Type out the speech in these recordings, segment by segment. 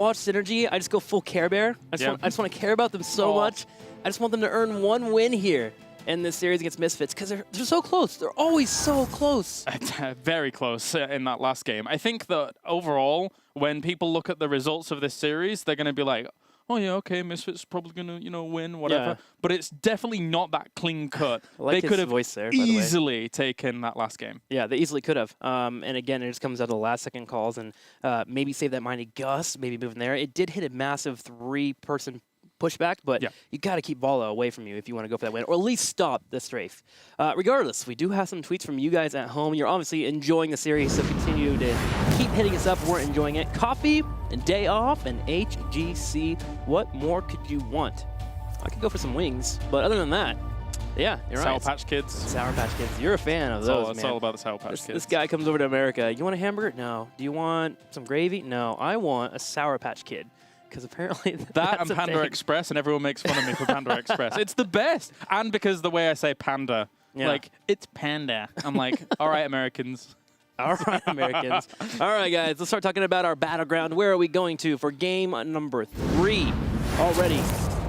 watch Synergy, I just go full Care Bear. I just want to care about them so much. I just want them to earn one win here in this series against Misfits because they're so close. They're always so close. Very close in that last game. I think that overall, when people look at the results of this series, they're going to be like, oh yeah, okay, Misfits probably going to, win, whatever. Yeah. But it's definitely not that clean cut. Like they could have voice there, easily taken that last game. Yeah, they easily could have. And again, it just comes out of the last second calls and maybe save that mighty Gus, maybe move in there. It did hit a massive 3-person pushback, but you got to keep Vala away from you if you want to go for that win, or at least stop the strafe. Regardless, we do have some tweets from you guys at home. You're obviously enjoying the series, so continue to keep hitting us up. We're enjoying it. Coffee, and day off, and HGC. What more could you want? I could go for some wings, but other than that, yeah, you're right. Sour Patch Kids. Sour Patch Kids. You're a fan of those, man. It's all about the Sour Patch Kids. This guy comes over to America. You want a hamburger? No. Do you want some gravy? No. I want a Sour Patch Kid. Because apparently that and Panda Express, and everyone makes fun of me for Panda Express. It's the best. And because the way I say panda, like, it's panda. I'm like, all right, Americans. All right, Americans. All right, guys, let's start talking about our battleground. Where are we going to for game number 3 already?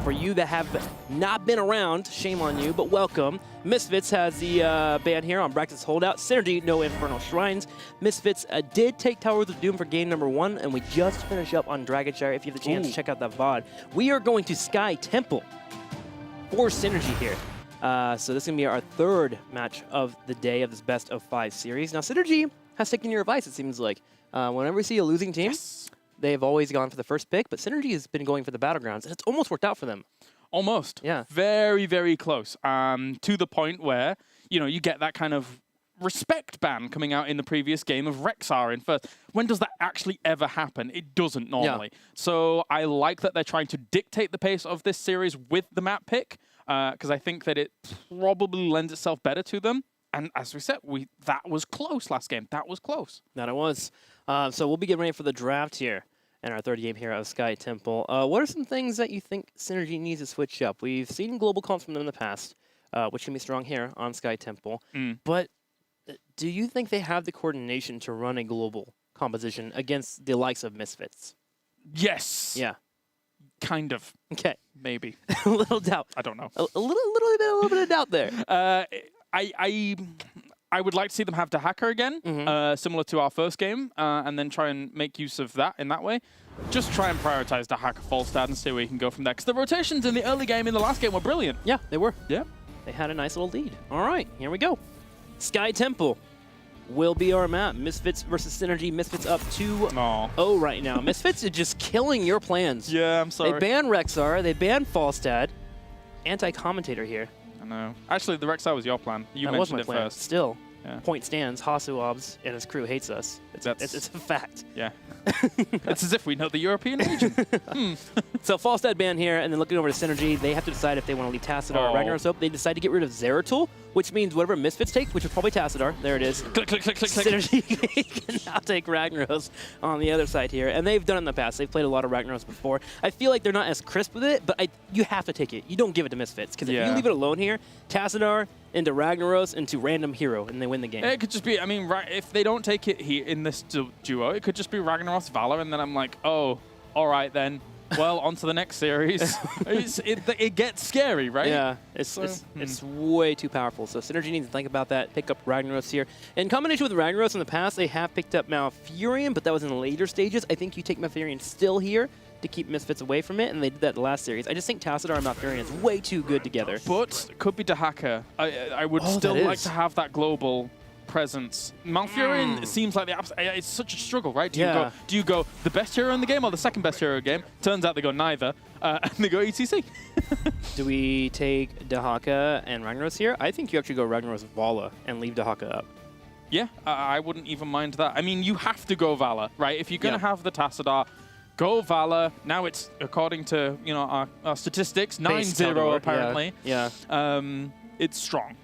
For you that have not been around, shame on you, but welcome. Misfits has the ban here on Braxton's Holdout. Synergy, no Infernal Shrines. Misfits did take Towers of Doom for game number 1, and we just finished up on Dragonshire. If you have the chance, check out that VOD. We are going to Sky Temple for Synergy here. So this is going to be our 3rd match of the day of this best of 5 series. Now, Synergy has taken your advice, it seems like. Whenever we see a losing team, they've always gone for the first pick, but Synergy has been going for the Battlegrounds, and it's almost worked out for them. Almost. Yeah. Very, very close. To the point where, you get that kind of respect ban coming out in the previous game of Rexar in first. When does that actually ever happen? It doesn't normally. Yeah. So I like that they're trying to dictate the pace of this series with the map pick, because I think that it probably lends itself better to them. And as we said, that was close last game. That was close. That it was. So we'll be getting ready for the draft here in our 3rd game here of Sky Temple. What are some things that you think Synergy needs to switch up? We've seen global comps from them in the past, which can be strong here on Sky Temple. But do you think they have the coordination to run a global composition against the likes of Misfits? Yes. Yeah. Kind of. Okay. Maybe. A little doubt. I don't know. A little bit of doubt there. I would like to see them have Dahaka again, similar to our first game, and then try and make use of that in that way. Just try and prioritize Dahaka Falstad and see where you can go from there. Because the rotations in the early game, in the last game, were brilliant. Yeah, they were. Yeah. They had a nice little lead. All right, here we go. Sky Temple will be our map. Misfits versus Synergy. Misfits up 2-0 right now. Misfits is just killing your plans. Yeah, I'm sorry. They banned Rexar. They banned Falstad. Anti-commentator here. I know. Actually, the Rexar was your plan. You mentioned it first. Still, point stands. Hasuobs and his crew hates us. It's a fact. Yeah. It's as if we know the European region. So Falstad ban here, and then looking over to Synergy, they have to decide if they want to leave Tassadar or Ragnaros up. They decide to get rid of Zeratul, which means whatever Misfits take, which is probably Tassadar. There it is. Click, click, click, click, click. Synergy can now take Ragnaros on the other side here, and they've done it in the past. They've played a lot of Ragnaros before. I feel like they're not as crisp with it, but you have to take it. You don't give it to Misfits, because if you leave it alone here, Tassadar into Ragnaros into random hero, and they win the game. It could just be, I mean, if they don't take it here in this duo, it could just be Ragnaros Valor, and then I'm like, oh, all right then. Well, on to the next series. It gets scary, right? Yeah, it's way too powerful. So Synergy needs to think about that, pick up Ragnaros here. In combination with Ragnaros in the past, they have picked up Malfurion, but that was in the later stages. I think you take Malfurion still here to keep Misfits away from it, and they did that the last series. I just think Tassadar and Malfurion is way too good together. But could be Dahaka. I would still like to have that global presence. Malfurion seems like it's such a struggle, right? Do you go the best hero in the game or the second best hero in the game? Turns out they go neither, and they go ETC. Do we take Dahaka and Ragnaros here? I think you actually go Ragnaros Vala and leave Dahaka up. Yeah, I wouldn't even mind that. I mean, you have to go Valor, right? If you're going to have the Tassadar, go Valor. Now it's, according to our statistics, 9-0 apparently. Yeah. It's strong.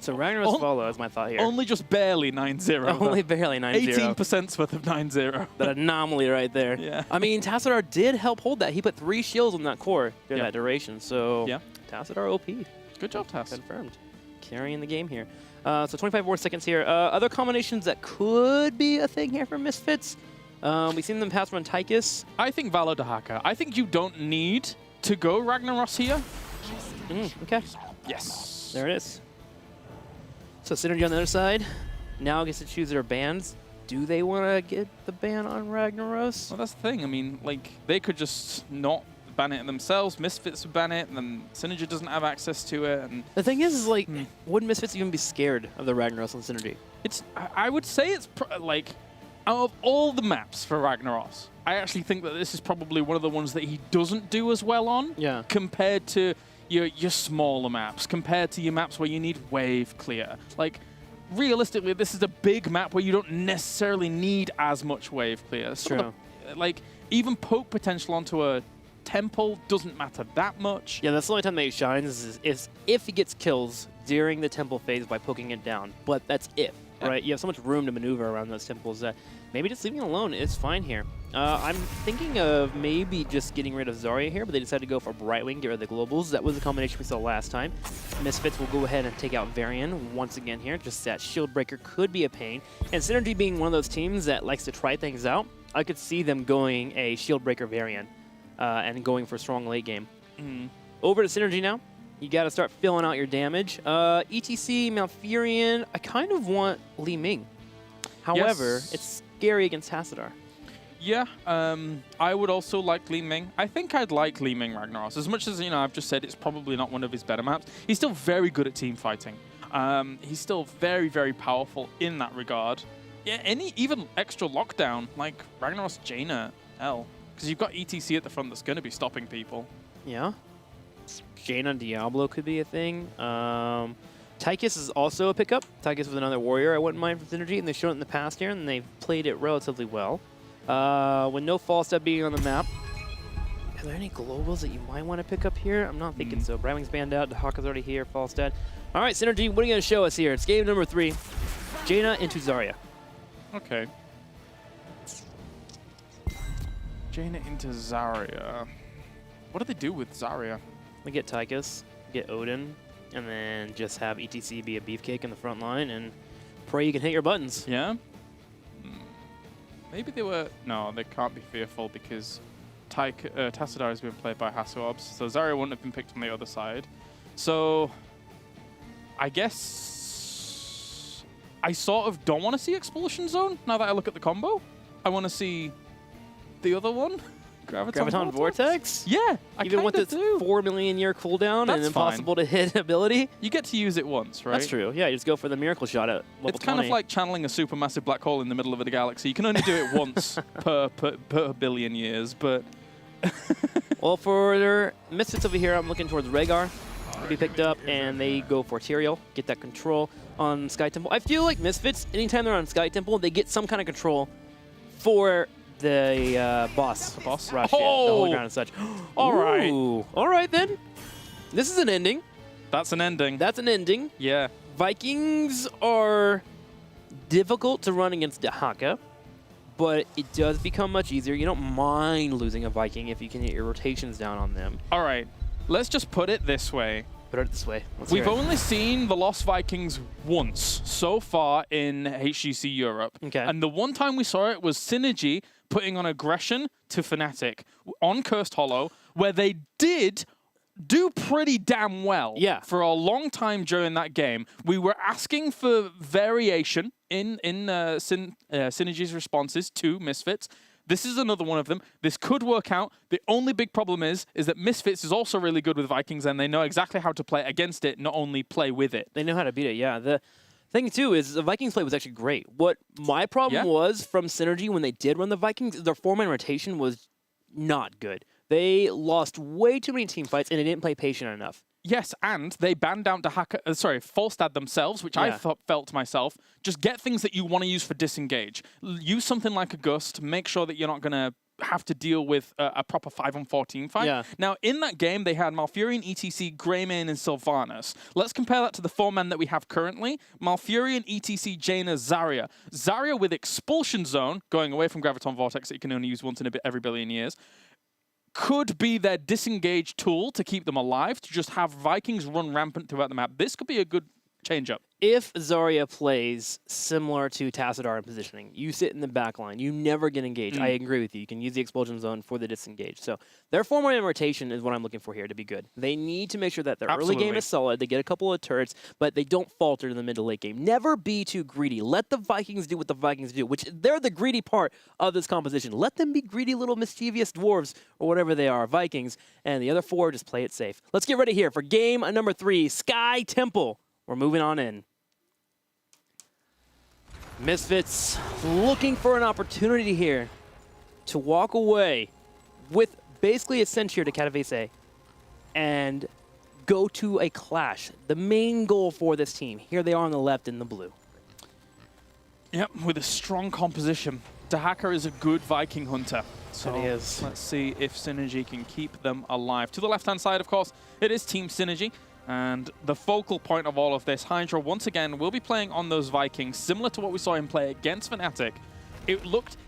So Ragnaros Vala is my thought here. Only just barely 9-0. Only barely 9-0. 18% worth of 9-0. That anomaly right there. Yeah. I mean, Tassadar did help hold that. He put 3 shields on that core during that duration. So Tassadar OP. Good job, Tass. Confirmed. Carrying the game here. So 25 more seconds here. Other combinations that could be a thing here for Misfits. We've seen them pass run Tychus. I think Valo Dahaka. I think you don't need to go Ragnaros here. Okay. Yes. There it is. So Synergy on the other side now gets to choose their bans. Do they want to get the ban on Ragnaros? Well, that's the thing. I mean, like, they could just not ban it themselves. Misfits would ban it, and then Synergy doesn't have access to it. And The thing is like, would Misfits even be scared of the Ragnaros on Synergy? I would say it's like, out of all the maps for Ragnaros, I actually think that this is probably one of the ones that he doesn't do as well on. Yeah. Compared to your smaller maps, compared to your maps where you need wave clear. Like, realistically, this is a big map where you don't necessarily need as much wave clear. True. Like, even poke potential onto a temple doesn't matter that much. Yeah, that's the only time that he shines is if he gets kills during the temple phase by poking it down. But that's if, right? You have so much room to maneuver around those temples that maybe just leaving it alone is fine here. I'm thinking of maybe just getting rid of Zarya here, but they decided to go for Brightwing, get rid of the globals. That was the combination we saw last time. Misfits will go ahead and take out Varian once again here. Just that shield breaker could be a pain. And Synergy being one of those teams that likes to try things out, I could see them going a shield breaker Varian and going for strong late game. Over to Synergy now. You got to start filling out your damage. ETC, Malfurion, I kind of want Li Ming. However, it's scary against Tassadar. Yeah, I would also like Li Ming. I think I'd like Li Ming Ragnaros. As much as, I've just said it's probably not one of his better maps, he's still very good at team fighting. He's still very, very powerful in that regard. Yeah, even extra lockdown, like Ragnaros, Jaina, L. Because you've got ETC at the front that's going to be stopping people. Yeah. Jaina and Diablo could be a thing. Tychus is also a pickup. Tychus with another warrior I wouldn't mind for Synergy, and they've shown it in the past here, and they've played it relatively well. With no fall step being on the map, are there any globals that you might want to pick up here? I'm not thinking so. Brightwing's banned out. Dahaka's already here. Falstad. All right, Synergy, what are you going to show us here? It's game number 3. Jaina into Zarya. Okay. Jaina into Zarya. What do they do with Zarya? We get Tychus, get Odin, and then just have ETC be a beefcake in the front line and pray you can hit your buttons. Yeah? Maybe they were... No, they can't be fearful because Tassadar has been played by Hasuobs, so Zarya wouldn't have been picked on the other side. So, I guess... I sort of don't want to see Expulsion Zone now that I look at the combo. I want to see the other one. Graviton Vortex? Yeah, even with its 4 million year cooldown and impossible to hit ability? You get to use it once, right? That's true. Yeah, you just go for the miracle shot at level It's kind of like channeling a supermassive black hole in the middle of a galaxy. You can only do it once per billion years, but... Well, for their Misfits over here, I'm looking towards Rhaegar to be picked up, and they go for Tyrael, get that control on Sky Temple. I feel like Misfits, anytime they're on Sky Temple, they get some kind of control for the boss. The boss rush, the holy ground and such. All right. All right, then. This is an ending. That's an ending. That's an ending. Yeah. Vikings are difficult to run against Dahaka, but it does become much easier. You don't mind losing a Viking if you can get your rotations down on them. All right. Let's just put it this way. Put it this way. We've only seen the Lost Vikings once so far in HGC Europe. Okay. And the one time we saw it was Synergy putting on aggression to Fnatic on Cursed Hollow, where they did do pretty damn well. Yeah. For a long time during that game. We were asking for variation in Synergy's responses to Misfits. This is another one of them. This could work out. The only big problem is that Misfits is also really good with Vikings, and they know exactly how to play against it, not only play with it. They know how to beat it, yeah. The thing, too, is the Vikings play was actually great. What my problem was from Synergy when they did run the Vikings, their 4-man rotation was not good. They lost way too many team fights, and they didn't play patient enough. Yes, and they banned down Falstad themselves, which I felt to myself. Just get things that you want to use for disengage. Use something like a Gust. Make sure that you're not going to have to deal with a proper 5-on-4 team fight. Yeah. Now, in that game, they had Malfurion, ETC, Greymane, and Sylvanas. Let's compare that to the 4-men that we have currently. Malfurion, ETC, Jaina, Zarya. Zarya with Expulsion Zone, going away from Graviton Vortex that you can only use once in every billion years, could be their disengage tool to keep them alive, to just have Vikings run rampant throughout the map. This could be a good change up. If Zarya plays similar to Tassadar in positioning, you sit in the back line, you never get engaged. I agree with you. You can use the explosion zone for the disengage. So their form and rotation is what I'm looking for here to be good. They need to make sure that their early game is solid. They get a couple of turrets, but they don't falter in the mid to late game. Never be too greedy. Let the Vikings do what the Vikings do, which they're the greedy part of this composition. Let them be greedy little mischievous dwarves or whatever they are, Vikings, and the other 4 just play it safe. Let's get ready here for game number 3, Sky Temple. We're moving on in. Misfits looking for an opportunity here to walk away with basically a cinch here to Katowice and go to a clash. The main goal for this team. Here they are on the left in the blue. Yep, with a strong composition. Dahaka is a good Viking hunter. So he is. Let's see if Synergy can keep them alive. To the left-hand side, of course, it is Team Synergy. And the focal point of all of this, Hydra, once again, will be playing on those Vikings, similar to what we saw him play against Fnatic.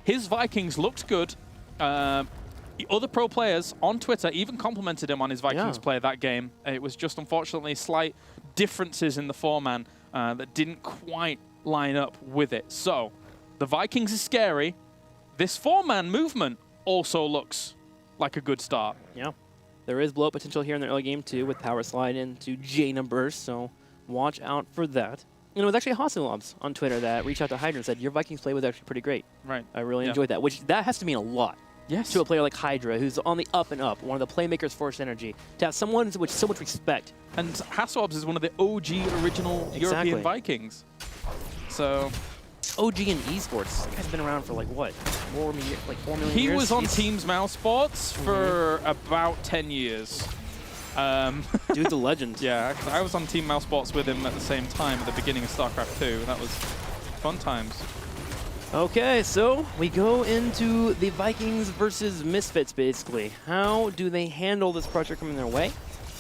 His Vikings looked good. The other pro players on Twitter even complimented him on his Vikings play that game. It was just, unfortunately, slight differences in the 4-man that didn't quite line up with it. So, the Vikings is scary. This 4-man movement also looks like a good start. Yeah. There is blow-up potential here in the early game, too, with power slide into Jaina burst, so watch out for that. And it was actually Hasilobs on Twitter that reached out to Hydra and said, your Vikings play was actually pretty great. Right. I really enjoyed that, which that has to mean a lot. Yes. To a player like Hydra, who's on the up and up, one of the playmakers for Synergy, to have someone with so much respect. And Hasilobs is one of the OG original European Vikings. So... OG in esports. This guy's been around for like what? 4 million years? He was on Teams Mouse Sports for about 10 years. Dude's a legend. Yeah, I was on Team Mouse Sports with him at the same time at the beginning of StarCraft 2. That was fun times. Okay, so we go into the Vikings versus Misfits, basically. How do they handle this pressure coming their way?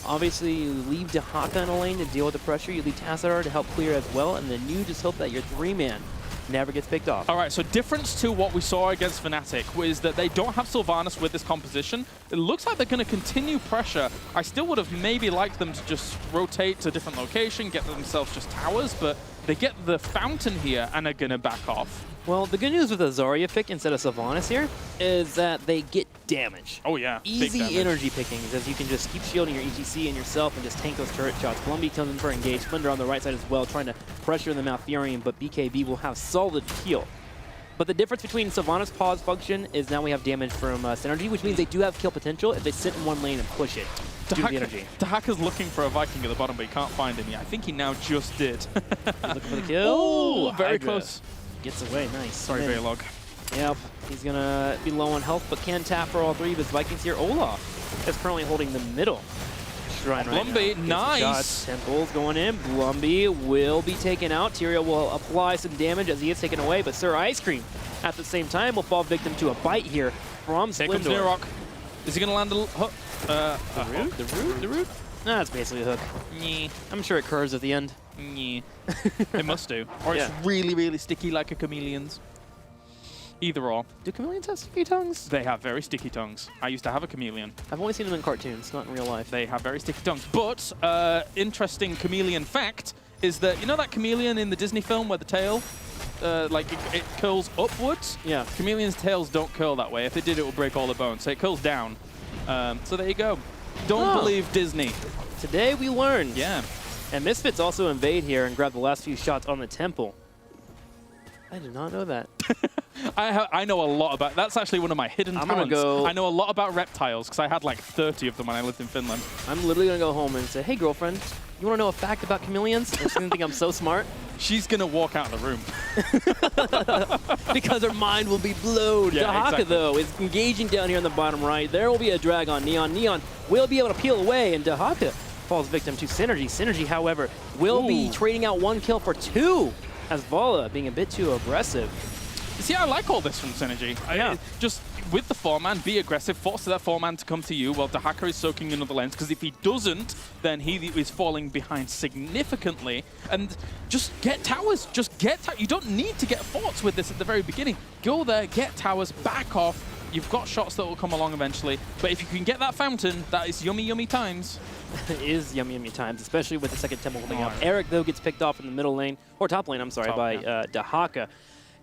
Obviously, you leave Dahaka in a lane to deal with the pressure. You leave Tassadar to help clear as well, and then you just hope that your 3-man never gets picked off. All right, so difference to what we saw against Fnatic was that they don't have Sylvanas with this composition. It looks like they're going to continue pressure. I still would have maybe liked them to just rotate to a different location, get themselves just towers, but they get the fountain here and are going to back off. Well, the good news with a Zarya pick instead of Sylvanas here is that they get damage. Oh, yeah. Easy energy pickings, as you can just keep shielding your HGC and yourself and just tank those turret shots. Blumby comes in for engage. Splendor on the right side as well, trying to pressure the Malfurion, but BKB will have solid heal. But the difference between Sylvanas' pause function is now we have damage from Synergy, which means they do have kill potential if they sit in one lane and push it. Dahaka's looking for a Viking at the bottom, but he can't find him yet. I think he now just did. He's looking for the kill. Oh, very Hydra close. Gets away, nice. Sorry, Veilog. Yep, he's gonna be low on health, but can tap for all 3 of his Vikings here. Olaf is currently holding the middle shrine right now. Blumby, nice. Temple's going in. Blumby will be taken out. Tyrael will apply some damage as he is taken away, but Sir Ice Cream at the same time will fall victim to a bite here from Splendor. Here comes Nerock. Is he gonna land a hook? The root? Nah, it's basically a hook. Nyeh. I'm sure it curves at the end. Nyeh. It must do. Or it's really, really sticky like a chameleon's. Either or. Do chameleons have sticky tongues? They have very sticky tongues. I used to have a chameleon. I've only seen them in cartoons, not in real life. They have very sticky tongues. But, interesting chameleon fact is that, you know that chameleon in the Disney film where the tail, it curls upwards? Yeah. Chameleons' tails don't curl that way. If it did, it would break all the bones. So it curls down. So there you go. Don't believe Disney. Today we learned. Yeah. And Misfits also invade here and grab the last few shots on the temple. I did not know that. I know a lot about... That's actually one of my hidden talents. I know a lot about reptiles because I had like 30 of them when I lived in Finland. I'm literally going to go home and say, hey, girlfriend, you want to know a fact about chameleons? And she's going to think I'm so smart. She's going to walk out of the room. Because her mind will be blown. Yeah, Dahaka, exactly. though, is engaging down here on the bottom right. There will be a drag on Neon. Neon will be able to peel away, and Dahaka falls victim to Synergy. Synergy, however, will be trading out 1 kill for 2, as Vala being a bit too aggressive. See, I like all this from Synergy. Just with the 4-man, be aggressive, force that 4-man to come to you while Dahaka is soaking another lens, because if he doesn't, then he is falling behind significantly. And just get towers. Just get towers. You don't need to get forts with this at the very beginning. Go there, get towers, back off, You've got shots that will come along eventually, but if you can get that fountain, that is yummy, yummy times. It is yummy, yummy times, especially with the second temple coming up. Eric, though, gets picked off in the middle lane, or top lane, I'm sorry, by Dahaka.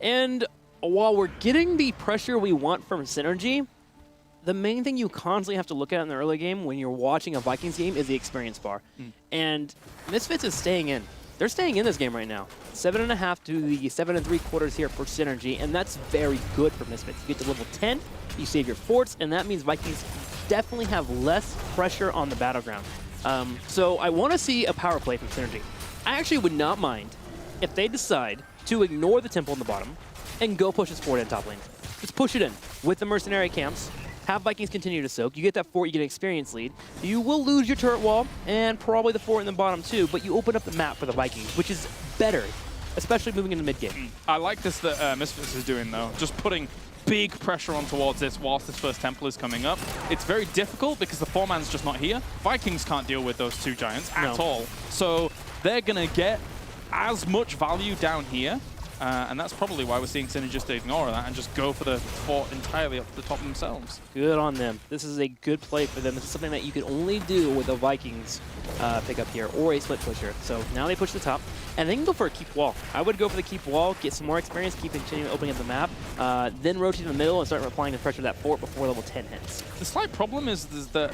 And while we're getting the pressure we want from Synergy, the main thing you constantly have to look at in the early game when you're watching a Vikings game is the experience bar. And Misfits is staying in. They're staying in this game right now. 7.5 to the 7 3/4 here for Synergy, and that's very good for Misfits. You get to level 10, you save your forts, and that means Vikings definitely have less pressure on the battleground. So I want to see a power play from Synergy. I actually would not mind if they decide to ignore the temple in the bottom and go push this fort in top lane. Just push it in with the mercenary camps. Have Vikings continue to soak. You get that fort, you get an experience lead. You will lose your turret wall and probably the fort in the bottom too, but you open up the map for the Vikings, which is better, especially moving into mid-game. I like this that Misfits is doing though, just putting big pressure on towards this whilst this first temple is coming up. It's very difficult because the 4-man's just not here. Vikings can't deal with those 2 giants at all. So they're going to get as much value down here. And that's probably why we're seeing Synergy just ignore that and just go for the fort entirely up to the top themselves. Good on them. This is a good play for them. This is something that you can only do with a Vikings pickup here or a split pusher. So now they push the top, and they can go for a keep wall. I would go for the keep wall, get some more experience, keep continuing opening up the map, then rotate in the middle and start applying the pressure to that fort before level 10 hits. The slight problem is that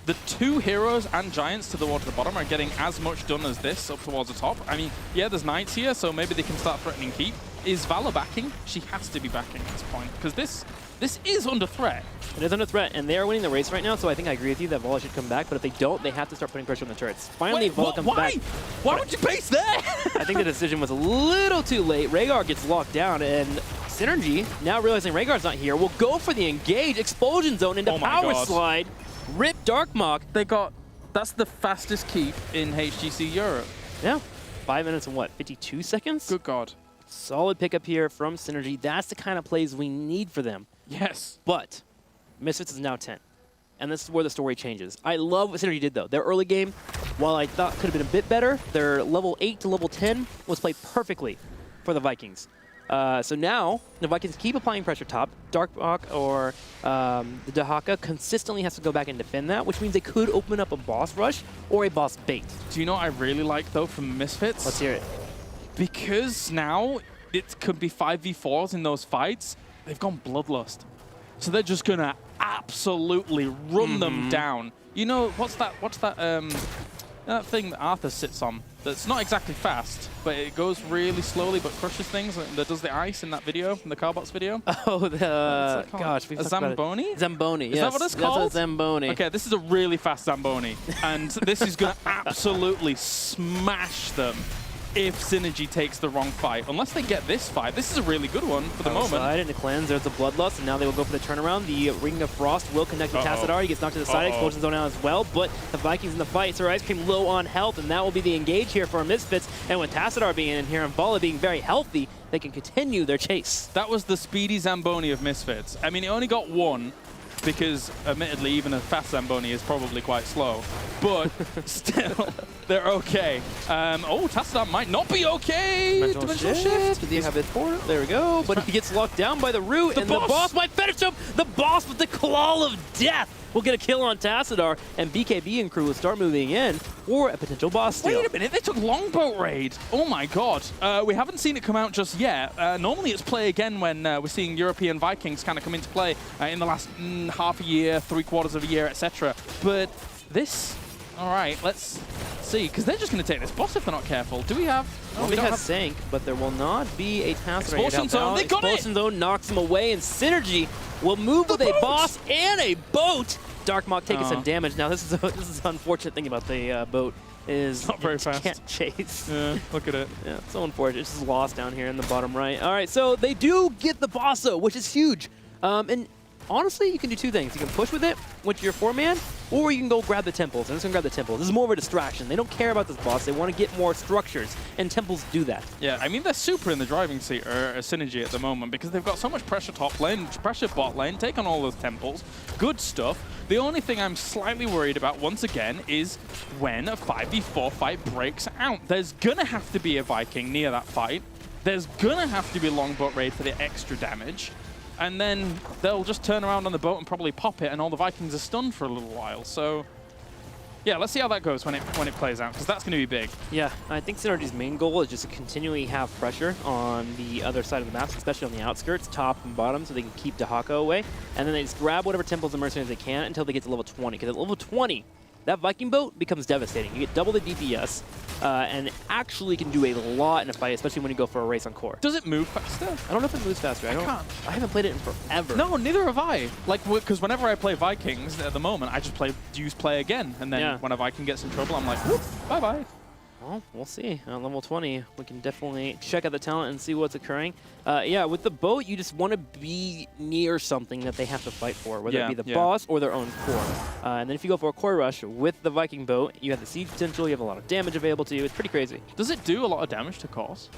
the 2 heroes and giants to the bottom are getting as much done as this up towards the top. I mean, yeah, there's knights here, so maybe they can start threatening keep. Is Valor backing? She has to be backing at this point, because this is under threat. It is under threat, and they are winning the race right now, so I think I agree with you that Vala should come back, but if they don't, they have to start putting pressure on the turrets. Finally, Vala comes back. Why would you base there? I think the decision was a little too late. Rhaegar gets locked down, and Synergy, now realizing Rhaegar's not here, will go for the engage, explosion zone into power slide, rip Darkmok. That's the fastest keep in HGC Europe. Yeah, 5 minutes and what, 52 seconds? Good God. Solid pickup here from Synergy. That's the kind of plays we need for them. Yes. But Misfits is now 10. And this is where the story changes. I love what Synergy did, though. Their early game, while I thought could have been a bit better, their level 8 to level 10 was played perfectly for the Vikings. So now, the Vikings keep applying pressure top. Darkmok or the Dahaka consistently has to go back and defend that, which means they could open up a boss rush or a boss bait. Do you know what I really like, though, from Misfits? Let's hear it. Because now it could be 5v4s in those fights, they've gone Bloodlust. So they're just going to absolutely run them down. You know, what's that thing that Arthur sits on that's not exactly fast, but it goes really slowly but crushes things, that does the ice in that video, in the Carbots video? Oh, gosh. A Zamboni? Zamboni, yes. Is that what it's called? That's a Zamboni. Okay, this is a really fast Zamboni, and this is going to absolutely smash them if Synergy takes the wrong fight. Unless they get this fight. This is a really good one for the moment. Side into cleanse. There's the Bloodlust, and now they will go for the turnaround. The Ring of Frost will connect with Tassadar. He gets knocked to the side. Explosion zone out as well, but the Vikings in the fight. Sir Ice Cream low on health, and that will be the engage here for Misfits. And with Tassadar being in here and Vala being very healthy, they can continue their chase. That was the speedy Zamboni of Misfits. I mean, it only got 1, because admittedly even a fast Zamboni is probably quite slow, but still they're okay. Tassadar might not be okay. Dimensional shift. Did he have his portal? There we go. But he gets locked down by the root, and the boss might finish him. The boss with the claw of death will get a kill on Tassadar, and BKB and crew will start moving in for a potential boss steal. Wait a minute, they took Longboat Raid. Oh my God. We haven't seen it come out just yet. Normally it's play again when we're seeing European Vikings kind of come into play in the last half a year, 3/4 of a year, etc. But this, all right, let's see, because they're just going to take this boss if they're not careful. Do we have... Well, we have Sank, but there will not be a Tassadar. Expulsion zone, they got it! Expulsion zone knocks him away, and Synergy will move with a boss and a boat. Darkmok taking some damage. Now, this is the unfortunate thing about the boat is not very fast. Can't chase. Yeah, look at it. Yeah, it's so unfortunate. It's just lost down here in the bottom right. All right, so they do get the boss, though, which is huge. And honestly, you can do 2 things. You can push with it with your 4-man, or you can go grab the temples. I'm just going to grab the temples. This is more of a distraction. They don't care about this boss. They want to get more structures, and temples do that. Yeah, I mean, they're super in the driving seat, Synergy at the moment, because they've got so much pressure top lane, pressure bot lane, take on all those temples. Good stuff. The only thing I'm slightly worried about, once again, is when a 5v4 fight breaks out. There's going to have to be a Viking near that fight. There's going to have to be Longboat Raid for the extra damage. and then they'll just turn around on the boat and probably pop it, and all the Vikings are stunned for a little while. So yeah, let's see how that goes when it plays out, because that's going to be big. Yeah, I think Synergy's main goal is just to continually have pressure on the other side of the map, especially on the outskirts, top and bottom, so they can keep Dahaka away. And then they just grab whatever temples and mercenaries they can until they get to level 20. Because at level 20, that Viking boat becomes devastating. You get double the DPS, and actually can do a lot in a fight, especially when you go for a race on core. Does it move faster? I don't know if it moves faster. I haven't played it in forever. No, neither have I. Like, because whenever I play Vikings at the moment, I just use play again, and then when a Viking gets in trouble, I'm like, whoop, bye-bye. Well, we'll see. At level 20, we can definitely check out the talent and see what's occurring. Yeah, with the boat, you just want to be near something that they have to fight for, whether it be the boss or their own core. And then if you go for a core rush with the Viking boat, you have the siege potential, you have a lot of damage available to you. It's pretty crazy. Does it do a lot of damage to cores?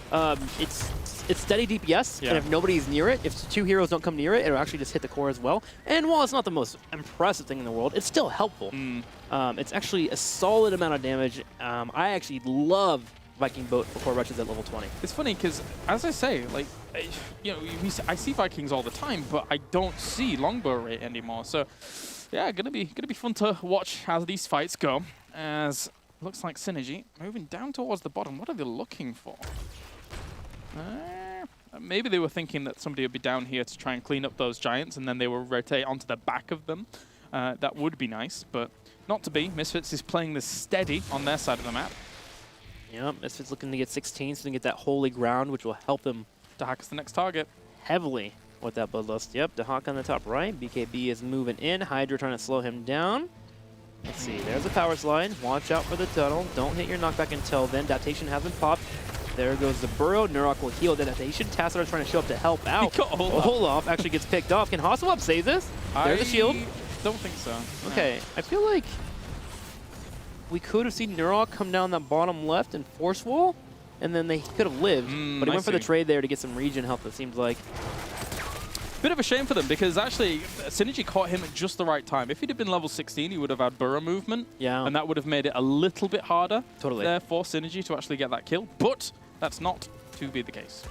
It's steady DPS, and if nobody's near it, if 2 heroes don't come near it, it'll actually just hit the core as well. And while it's not the most impressive thing in the world, it's still helpful. It's actually a solid amount of damage. I actually love Viking boat for core rushes at level 20. It's funny because, as I say, like, you know, I see Vikings all the time, but I don't see longbow rate anymore. So, yeah, gonna be fun to watch how these fights go. As looks like Synergy moving down towards the bottom. What are they looking for? Maybe they were thinking that somebody would be down here to try and clean up those giants, and then they will rotate onto the back of them. That would be nice, but not to be. Misfits is playing this steady on their side of the map. Yep, Misfits looking to get 16, so they can get that holy ground, which will help them. Dahaka's the next target. Heavily with that Bloodlust. Yep, Dahaka on the top right. BKB is moving in. Hydra trying to slow him down. Let's see, there's a power slide. Watch out for the tunnel. Don't hit your knockback until then. Adaptation hasn't popped. There goes the burrow. Nurok will heal the adaptation. Tassadar trying to show up to help out. Olaf actually gets picked off. Can Hasselhoff save this? There's a shield. Don't think so. Okay, I feel like we could have seen Nurok come down that bottom left and force wall, and then they could have lived. But he went for the trade there to get some regen help, it seems like. Bit of a shame for them, because actually Synergy caught him at just the right time. If he'd have been level 16, he would have had burrow movement. Yeah. And that would have made it a little bit harder there for Synergy to actually get that kill. But that's not to be the case.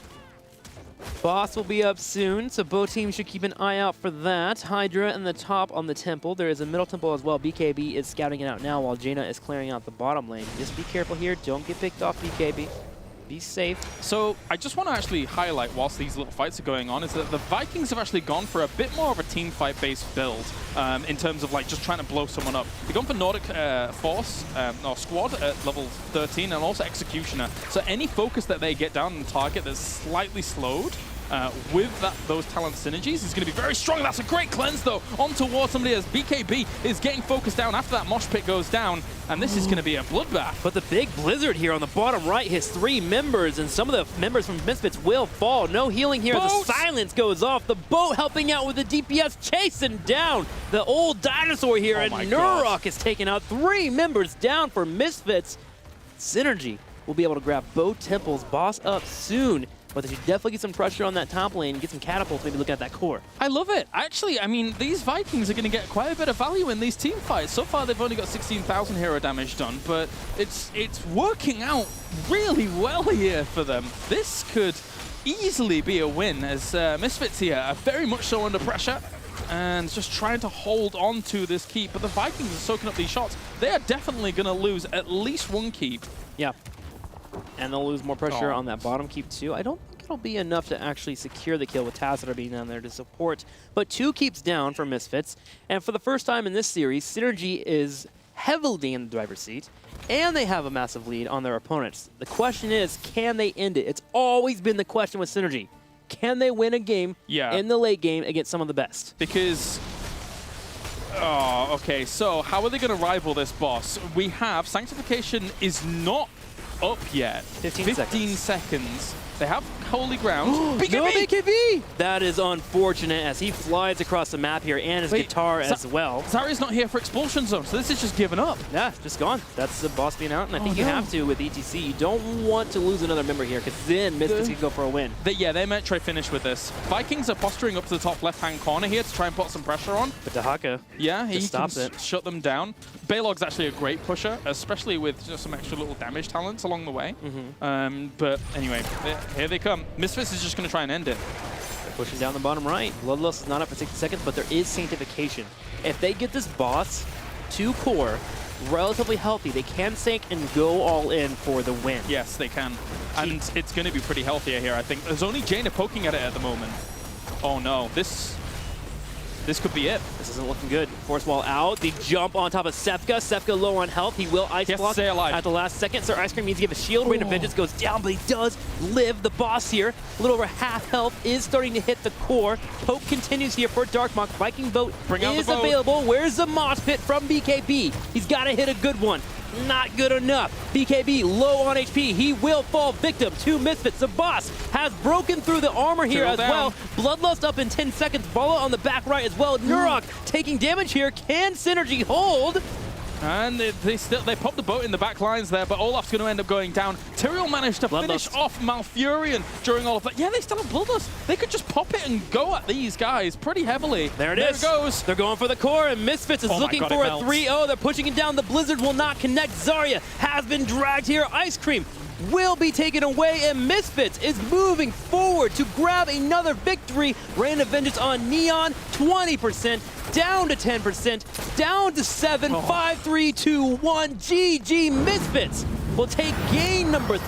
Boss will be up soon, so both teams should keep an eye out for that. Hydra in the top on the temple. There is a middle temple as well. BKB is scouting it out now while Jaina is clearing out the bottom lane. Just be careful here. Don't get picked off, BKB. Be safe. So I just want to actually highlight, whilst these little fights are going on, is that the Vikings have actually gone for a bit more of a team fight based build in terms of like just trying to blow someone up. They've gone for Nordic Force or Squad at level 13 and also Executioner. So any focus that they get down on target that's slightly slowed with those talent synergies is going to be very strong. That's a great cleanse though on towards somebody as BKB is getting focused down after that mosh pit goes down, and this is going to be a bloodbath. But the big blizzard here on the bottom right hits 3 members, and some of the members from Misfits will fall. No healing here as the silence goes off. The boat helping out with the DPS, chasing down the old dinosaur here, and Nurok is taking out 3 members down for Misfits. Synergy will be able to grab both temples, boss up soon. But they should definitely get some pressure on that top lane, get some catapults, maybe look at that core. I love it. Actually, I mean, these Vikings are going to get quite a bit of value in these team fights. So far, they've only got 16,000 hero damage done, but it's working out really well here for them. This could easily be a win, as Misfits here are very much so under pressure and just trying to hold on to this keep. But the Vikings are soaking up these shots. They are definitely going to lose at least 1 keep. Yeah. And they'll lose more pressure on that bottom keep too. I don't think it'll be enough to actually secure the kill with Tassadar being down there to support. But 2 keeps down for Misfits. And for the first time in this series, Synergy is heavily in the driver's seat. And they have a massive lead on their opponents. The question is, can they end it? It's always been the question with Synergy. Can they win a game in the late game against some of the best? Because... okay, so how are they going to rival this boss? We have Sanctification is not up yet. 15 seconds. They have holy ground. BKB! No BKB! That is unfortunate as he flies across the map here and his guitar as well. Zari's not here for Expulsion Zone, so this is just given up. Yeah, just gone. That's the boss being out, and I think you have to with ETC. You don't want to lose another member here, because then Misfits can go for a win. They might try finish with this. Vikings are posturing up to the top left-hand corner here to try and put some pressure on. But Dahaka he stops it. Shut them down. Baylog's actually a great pusher, especially with just some extra little damage talents along the way. But anyway, here they come. Misfits is just going to try and end it. Pushing down the bottom right. Bloodlust is not up for 60 seconds, but there is Sanctification. If they get this boss to core relatively healthy, they can sank and go all in for the win. Yes, they can. And it's going to be pretty healthier here, I think. There's only Jaina poking at it at the moment. Oh no, this could be it. This isn't looking good. Force wall out. The jump on top of Sefka. Sefka low on health. He will ice block stay alive at the last second. Sir Ice Cream needs to give a shield. Rain of Vengeance goes down, but he does live. The boss here, a little over half health, is starting to hit the core. Poke continues here for Darkmock. Viking boat is available. Where's the mosh pit from BKB? He's got to hit a good one. Not good enough. BKB low on HP. He will fall victim to Misfits. The boss has broken through the armor here as well. Bloodlust up in 10 seconds. Bala on the back right as well. Nurok taking damage here. Can Synergy hold? And they popped the boat in the back lines there, but Olaf's going to end up going down. Tyrael managed to finish off Malfurion during all of that. Yeah, they still have Bloodlust. They could just pop it and go at these guys pretty heavily. There it goes. They're going for the core, and Misfits is looking for a 3-0. They're pushing it down. The Blizzard will not connect. Zarya has been dragged here. Ice Cream will be taken away, and Misfits is moving forward to grab another victory. Rain of Vengeance on Neon, 20%, down to 10%, down to 7, 5, 3, 2, 1. GG Misfits will take game number